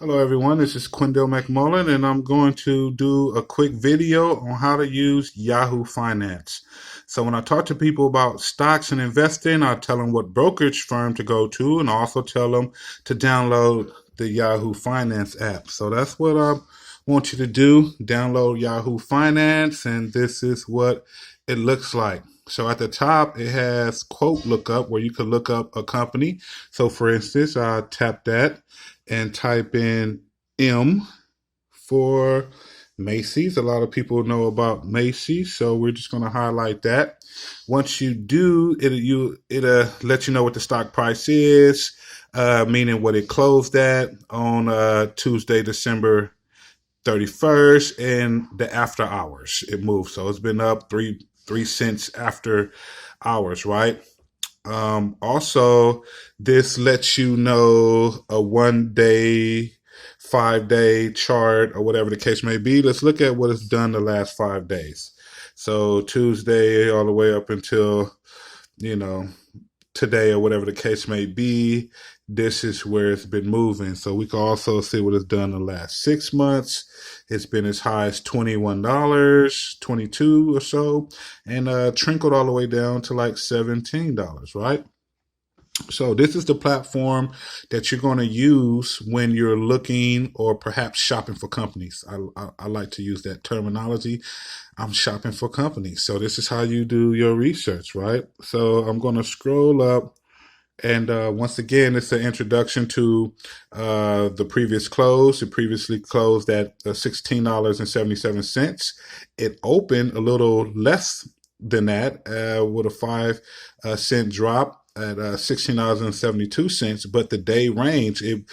Hello everyone, this is Quindell McMullen and I'm going to do a quick video on how to use Yahoo Finance. So when I talk to people about stocks and investing, I tell them what brokerage firm to go to and I also tell them to download the Yahoo Finance app. So that's what I want you to do. Download Yahoo Finance and this is what it looks like. So at the top, it has quote lookup where you can look up a company. So for instance, I tap that and type in M for Macy's. A lot of people know about Macy's, so we're just going to highlight that. Once you do, it'll let you know what the stock price is, meaning what it closed at on Tuesday, December 31st, and the after hours it moved. So it's been up three cents after hours, right? Also, this lets you know a 1 day, 5 day chart or whatever the case may be. Let's look at what it's done the last 5 days. So Tuesday all the way up until, you know, today or whatever the case may be, this is where it's been moving. So we can also see what it's done in the last 6 months. It's been as high as $21, 22 or so, and trickled all the way down to like $17, right? So this is the platform that you're going to use when you're looking or perhaps shopping for companies. I like to use that terminology. I'm shopping for companies. So this is how you do your research, right? So I'm going to scroll up. And once again, it's an introduction to the previous close. It previously closed at $16.77. It opened a little less than that with a 5 cent drop at $16.72. But the day range, it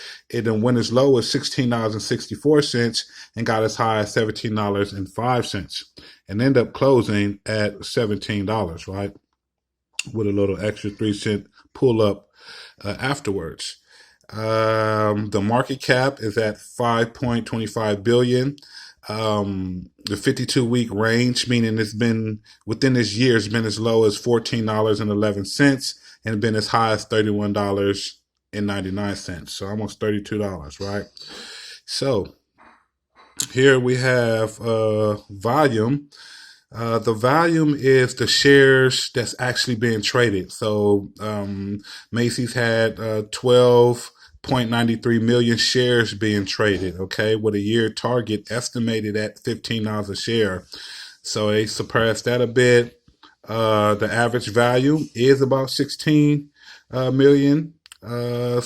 went as low as $16.64 and got as high as $17.05 and ended up closing at $17, right? With a little extra 3 cent pull up afterwards. The market cap is at 5.25 billion. The 52-week range, meaning it's been within this year, it's been as low as $14.11 and been as high as $31.99. So almost $32, right? So here we have volume. The volume is the shares that's actually being traded. So Macy's had 12.93 million shares being traded, okay, with a year target estimated at $15 a share. So they surpassed that a bit. The average value is about 16 million. And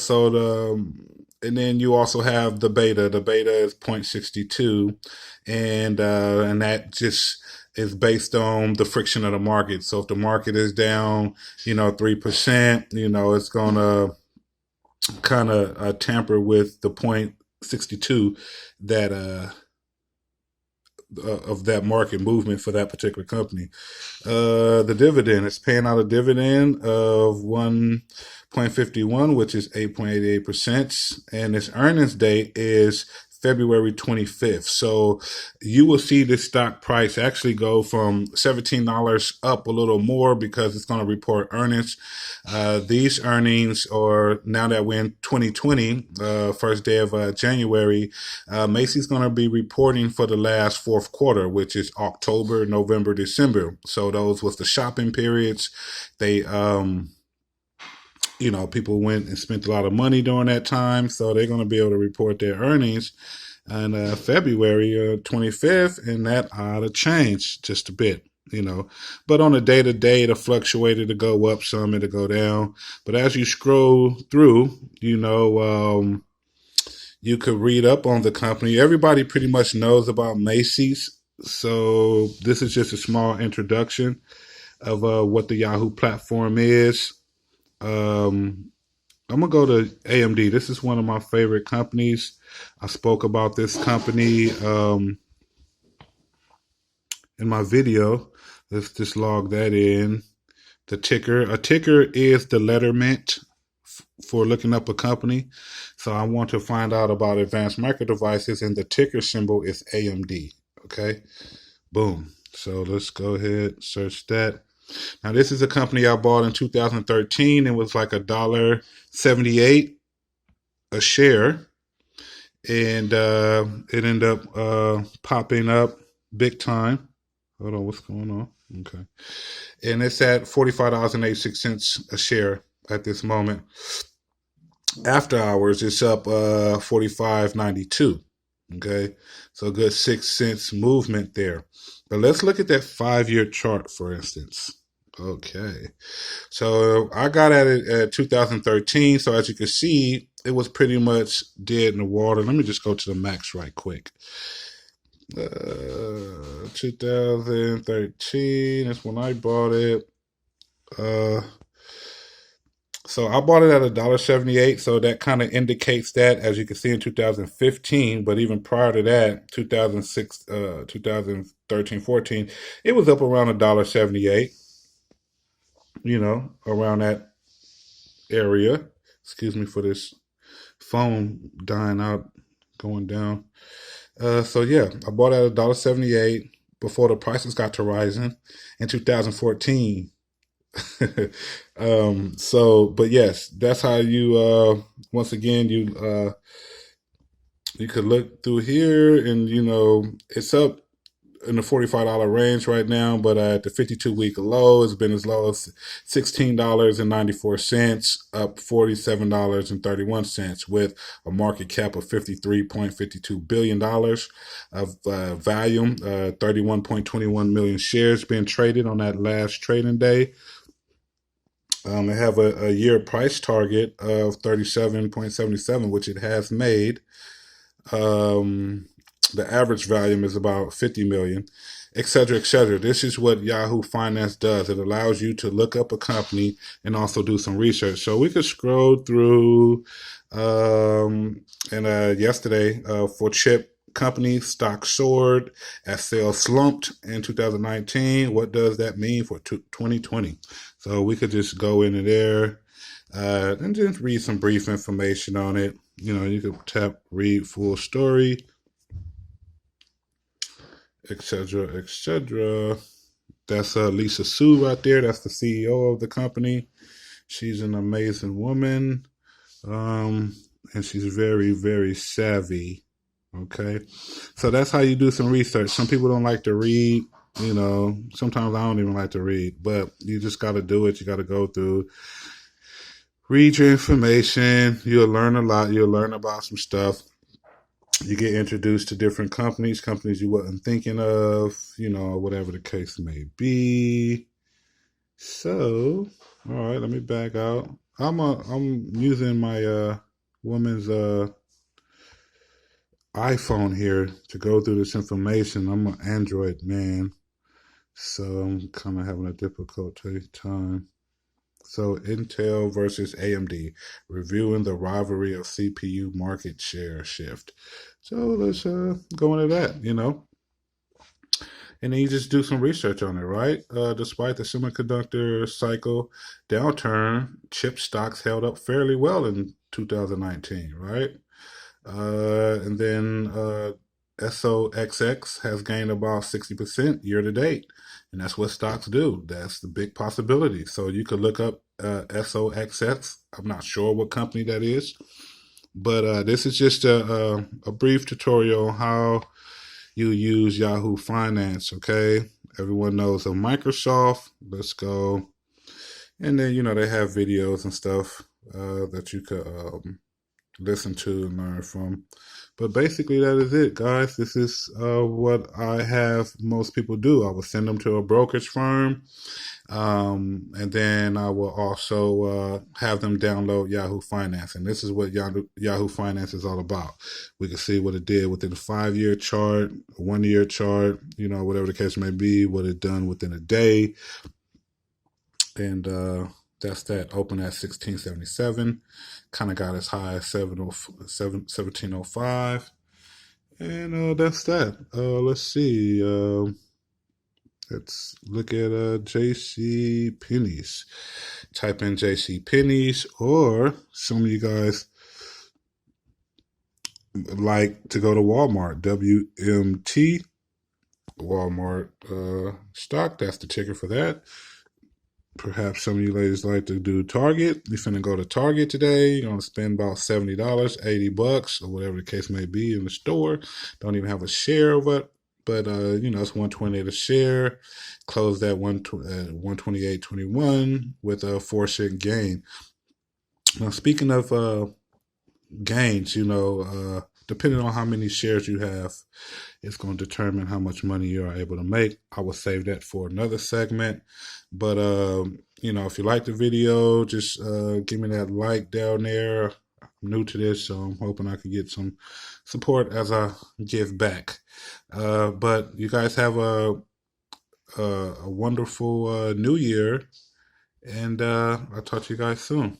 then you also have the beta. The beta is 0.62, and that just is based on the friction of the market. So if the market is down, 3%, it's gonna kind of tamper with the 0.62 that of that market movement for that particular company. The dividend is paying out a dividend of 1.51, which is 8.88%, and its earnings date is February 25th. So you will see this stock price actually go from $17 up a little more because it's going to report earnings. These earnings are, now that we're in 2020, first day of January, Macy's going to be reporting for the last fourth quarter, which is October, November, December. So those was the shopping periods. They, people went and spent a lot of money during that time, so they're going to be able to report their earnings on February 25th, and that ought to change just a bit, But on a day-to-day, it'll fluctuate, it'll go up some, it'll go down. But as you scroll through, you could read up on the company. Everybody pretty much knows about Macy's, so this is just a small introduction of what the Yahoo platform is. I'm gonna go to AMD. This is one of my favorite companies. I spoke about this company in my video. Let's just log that in. The ticker. A ticker is the letterment for looking up a company. So I want to find out about Advanced Micro Devices, and the ticker symbol is AMD. Okay, boom. So let's go ahead, search that. Now, this is a company I bought in 2013. It was like $1.78 a share. and it ended up popping up big time. Hold on, what's going on? Okay, and it's at $45.86 a share at this moment. After hours, it's up 45.92. Okay, so a good 6 cents movement there. But let's look at that 5 year chart, for instance. Okay, so I got at it at 2013. So as you can see, it was pretty much dead in the water. Let me just go to the max right quick. 2013 is when I bought it. Uh, so I bought it at $1.78. So that kind of indicates that, as you can see in 2015. But even prior to that, 2006, 2013, 14, it was up around $1.78. Around that area. Excuse me for this phone dying out, going down. So yeah, I bought at $1.78 before the prices got to rising in 2014. But yes, that's how you. Once again, you could look through here, and it's up in the $45 range right now, but at the 52-week low, it's been as low as $16.94, up $47.31, with a market cap of $53.52 billion of volume, 31.21 million shares being traded on that last trading day. They have a year price target of 37.77, which it has made. Um, the average volume is about 50 million, et cetera, et cetera. This is what Yahoo Finance does. It allows you to look up a company and also do some research. So we could scroll through, and yesterday, for chip companies, stock soared as sales slumped in 2019. What does that mean for 2020? So we could just go into there and just read some brief information on it. You could tap read full story, etc., etc. That's Lisa Su right there. That's the CEO of the company. She's an amazing woman, and she's very, very savvy. Okay, so that's how you do some research. Some people don't like to read. Sometimes I don't even like to read, but you just got to do it. You got to go through, read your information. You'll learn a lot. You'll learn about some stuff. You get introduced to different companies you wasn't thinking of, whatever the case may be. So, all right, let me back out. I'm using my woman's iPhone here to go through this information. I'm an Android man, so I'm kind of having a difficult time. So Intel versus AMD, reviewing the rivalry of CPU market share shift. So let's go into that, and then you just do some research on it, right? Despite the semiconductor cycle downturn, chip stocks held up fairly well in 2019, right? And then SOXX has gained about 60% year to date. And that's what stocks do. That's the big possibility. So you could look up SOXX. I'm not sure what company that is, but this is just a brief tutorial on how you use Yahoo Finance, okay? Everyone knows of Microsoft. Let's go. And then, they have videos and stuff that you could listen to and learn from. But basically, that is it, guys. This is what I have most people do. I will send them to a brokerage firm, and then I will also have them download Yahoo Finance. And this is what Yahoo Finance is all about. We can see what it did within a 5 year chart, a 1 year chart, whatever the case may be, what it done within a day. And that's that. Open at 1677. Kind of got as high as 1705. And that's that. Let's see. Let's look at JC Penney's. Type in JC Penney's, or some of you guys like to go to Walmart. WMT Walmart stock. That's the ticker for that. Perhaps some of you ladies like to do Target. You're finna go to Target today. You're gonna spend about $70, $80, or whatever the case may be in the store. Don't even have a share of it, but it's 128 a share. Closed at 128.21 with a 4-cent gain. Now, speaking of gains, depending on how many shares you have, it's going to determine how much money you are able to make. I will save that for another segment. But, if you like the video, just give me that like down there. I'm new to this, so I'm hoping I can get some support as I give back. But you guys have a wonderful new year, and I'll talk to you guys soon.